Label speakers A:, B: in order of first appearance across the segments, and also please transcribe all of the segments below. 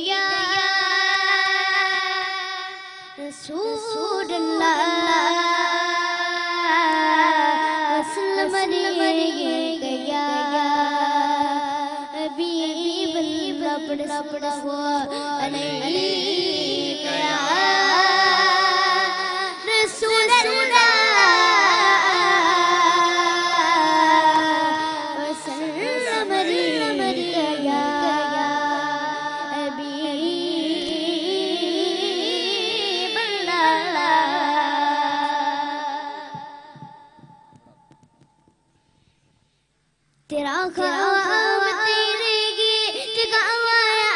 A: या रसूल अल्लाह वसल्लम अलैका हबीब अल्लाह पढ़ हुआ अलैका रसूल अल्लाह वसल्लम अलैका तेरा ख्वाब तेरे गीत गावा या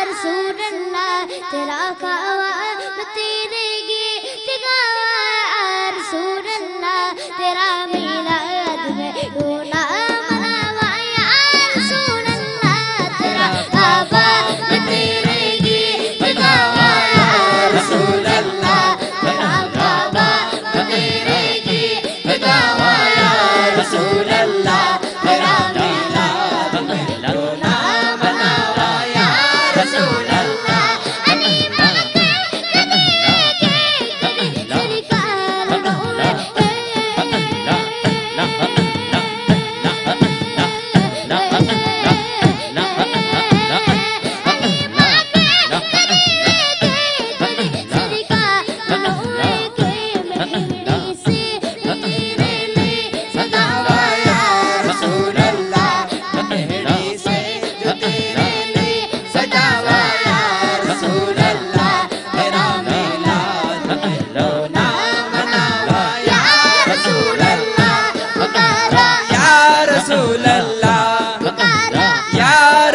A: रसूल अल्लाह तेरा ख्वाब तेरे गीत गावा या रसूल अल्लाह तेरा मिलाद में रोना मनावा या रसूल अल्लाह तेरा ख्वाब तेरे गीत गावा या रसूल अल्लाह तेरा ख्वाब तेरे गीत गावा या रसूल अल्लाह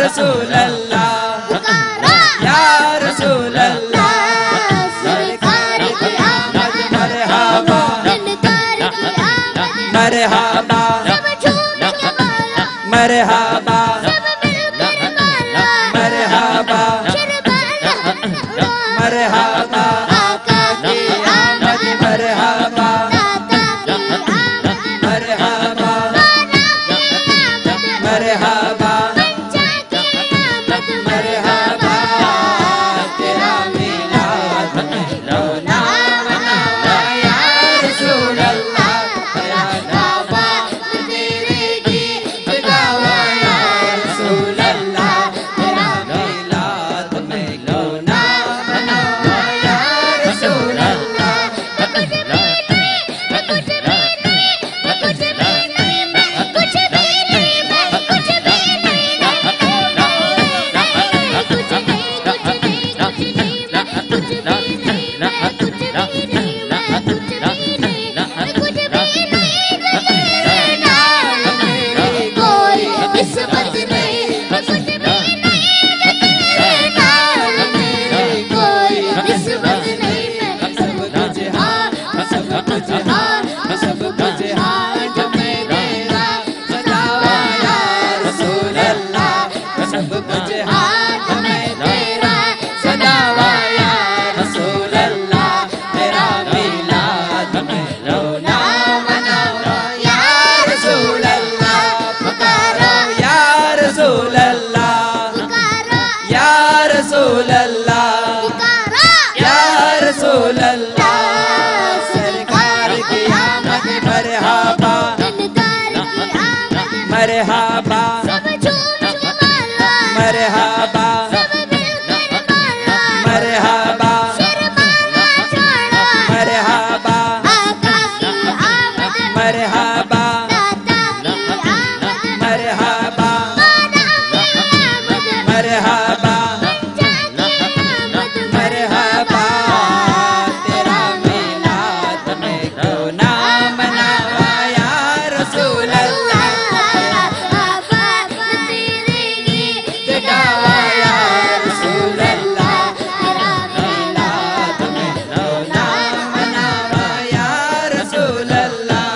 A: रसूल अल्लाह या रसूल अल्लाह सरकार की आमद मरहबा मरहबा मरहबा मरहबा मरहबा आका की आमद मरहबा मरहबा मरहबा मरहबा मरहबा मरहबा मरहबा मरहबा मरहबा मरहबा मरहबा तेरा मिलाद में क्यों ना मनावा या रसूल अल्लाह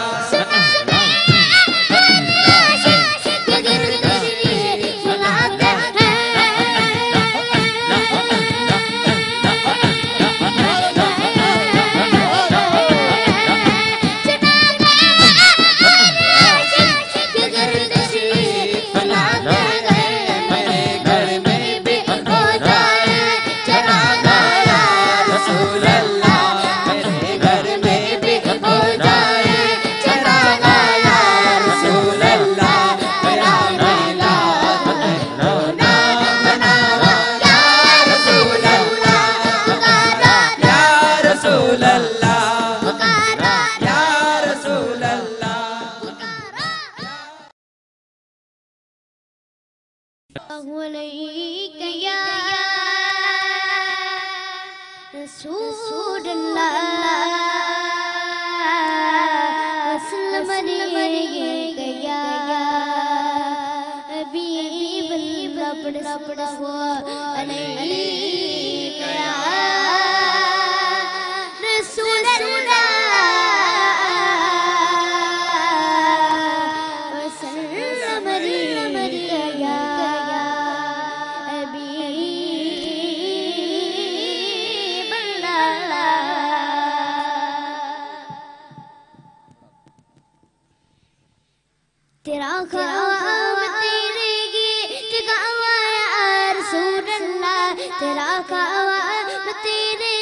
B: या रसूल अल्लाह वसल्लम या हबीब अल्लाह पढ़ अलैका या रसूल अल्लाह वसल्लम या तेरा ख्वाब तेरे गीत गावा या रसूल अल्लाह तेरा ख्वाब तेरे